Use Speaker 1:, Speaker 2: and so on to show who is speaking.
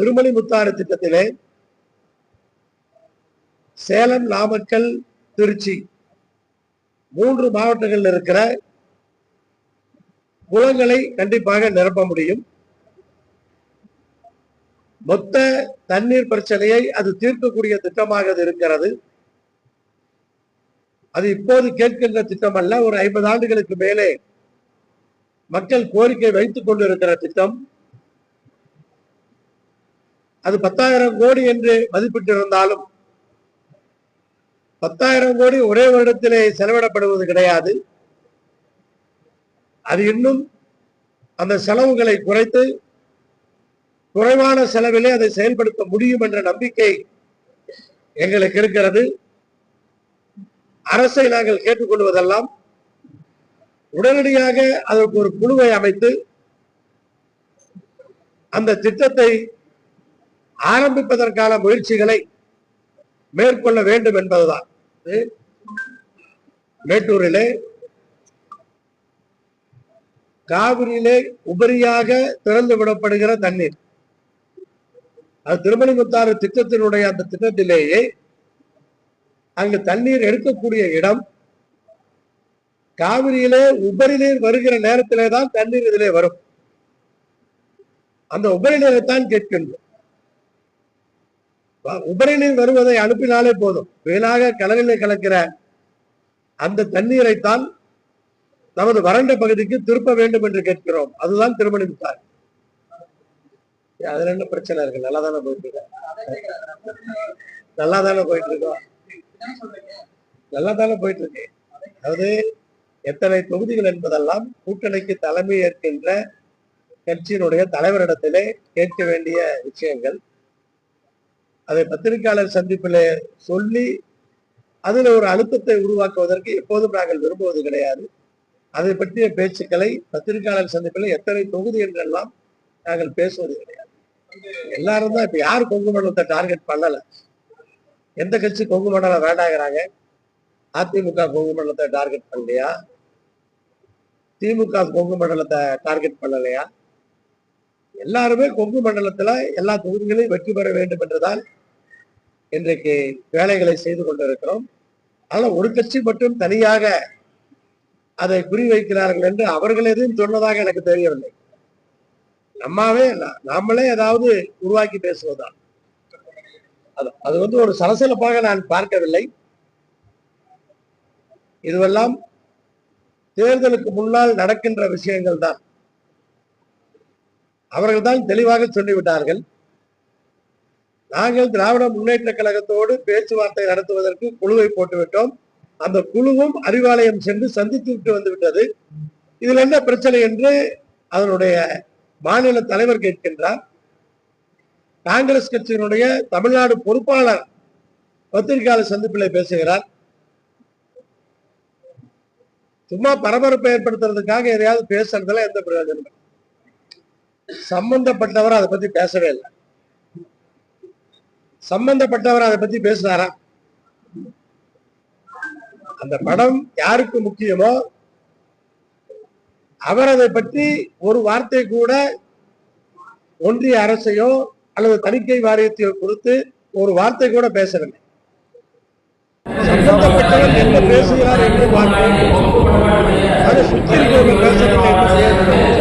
Speaker 1: திருமணிமுத்தாறு திட்டத்திலே சேலம், நாமக்கல், திருச்சி 3 மாவட்டங்களில் இருக்கிற குளங்களை கண்டிப்பாக நிரப்ப முடியும். மொத்த தண்ணீர் பிரச்சனையை அது தீர்க்கக்கூடிய திட்டமாக இருக்கிறது. அது இப்போது கேட்கின்ற திட்டம் அல்ல, ஒரு 50 ஆண்டுகளுக்கு மேலே மக்கள் கோரிக்கை வைத்துக் கொண்டிருக்கிற திட்டம். அது 10,000 கோடி என்று மதிப்பிட்டிருந்தாலும் 10,000 கோடி ஒரே வருடத்திலே செலவிடப்படுவது கிடையாது. அது இன்னும் அந்த செலவுகளை குறைத்து குறைவான செலவிலே அதை செயல்படுத்த முடியும் என்ற நம்பிக்கை எங்களுக்கு இருக்கிறது. அரசை நாங்கள் கேட்டுக்கொள்வதெல்லாம் உடனடியாக அதற்கு ஒரு குழுவை அமைத்து அந்த திட்டத்தை ஆரம்பிப்பதற்கான முயற்சிகளை மேற்கொள்ள வேண்டும் என்பதுதான். மேட்டூரிலே காவிரியிலே உபரியாக திறந்து விடப்படுகிற தண்ணீர், அது திருமணிமுத்தாறு திட்டத்தினுடைய அந்த திட்டத்திலேயே அங்கு தண்ணீர் எடுக்கக்கூடிய இடம் காவிரியிலே உபரி நீர் வருகிற நேரத்திலே தான் தண்ணீர் இதிலே வரும். அந்த உபரி நீரைத்தான் கேட்கின்றோம். உபரி நீர் வருவதை அனுப்பினாலே போதும். வீணாக கடலிலே கலக்கிற அந்த தண்ணீரைத்தான் நமது வறண்ட பகுதிக்கு திருப்ப வேண்டும் என்று கேட்கிறோம். அதுதான் திருமணிமுத்தாறு. அதுல என்ன பிரச்சனை இருக்கு? நல்லா தானே போயிட்டு இருக்கோம். நல்லா தானே போயிட்டு இருக்கோம். நல்லா தானே போயிட்டு இருக்கு. அதாவது எத்தனை தொகுதிகள் என்பதெல்லாம் கூட்டணிக்கு தலைமை ஏற்கின்ற கட்சியினுடைய தலைவரிடத்திலே கேட்க வேண்டிய விஷயங்கள். அதை பத்திரிகையாளர் சந்திப்பிலே சொல்லி அதுல ஒரு அழுத்தத்தை உருவாக்குவதற்கு எப்போதும் நாங்கள் விரும்புவது கிடையாது. அதை பற்றிய பேச்சுக்களை பத்திரிகையாளர் சந்திப்பில் எத்தனை தொகுதி என்றெல்லாம் நாங்கள் பேசுவது கிடையாது. எல்லாரும் தான் இப்ப யாரு கொங்கு மண்டலத்தை டார்கெட் பண்ணல. எந்த கட்சி கொங்கு மண்டலம் வேண்டாங்கிறாங்க? அதிமுக கொங்கு மண்டலத்தை டார்கெட் பண்ணலையா? திமுக கொங்கு மண்டலத்தை டார்கெட் பண்ணலையா? எல்லாருமே கொங்கு மண்டலத்துல எல்லா தொகுதிகளையும் வெற்றி பெற வேண்டும் என்றுதான் இன்றைக்கு வேலைகளை செய்து கொண்டிருக்கிறோம். அதனால ஒரு கட்சி மட்டும் தனியாக அதை குறிவைக்கிறார்கள் என்று அவர்கள் எதுவும் சொன்னதாக எனக்கு தெரியவில்லை. நாமளே ஏதாவது உருவாக்கி பேசுவதுதான். அது ஒரு சலசலப்பாக நான் பார்க்கவில்லை. இதுவெல்லாம் தேர்தலுக்கு முன்னால் நடக்கின்ற விஷயங்கள் தான். அவர்கள் தான் தெளிவாக சொல்லிவிட்டார்கள். நாங்கள் திராவிட முன்னேற்ற கழகத்தோடு பேச்சுவார்த்தை நடத்துவதற்கு குழுவை போட்டுவிட்டோம். அந்த குழுவும் அறிவாலயம் சென்று சந்தித்து விட்டு வந்து விட்டது. இதுல என்ன பிரச்சனை என்று அதனுடைய மாநில தலைவர் கேட்கின்றார். காங்கிரஸ் கட்சியினுடைய தமிழ்நாடு பொறுப்பாளர் பத்திரிகையாளர் சந்திப்பில் பேசுகிறார். சும்மா பரபரப்பை ஏற்படுத்துறதுக்காக எதையாவது பேசுறதுல எந்த பிரயோஜனம்? சம்பந்தப்பட்டவர் அதை பத்தி பேசவே இல்லை. சம்பந்தப்பட்டவர் அதை பத்தி பேசினாரா? அந்த படம் யாருக்கு முக்கியமோ அவர் அதை பற்றி ஒரு வார்த்தை கூட ஒன்றிய அரசையோ அல்லது தணிக்கை வாரியத்தையோ குறித்து ஒரு வார்த்தை கூட பேசவில்லை. சம்பந்தப்பட்டவர் என்ன பேசுகிறார் என்று பார்ப்போம். அதை சுற்றி பேசவில்லை என்று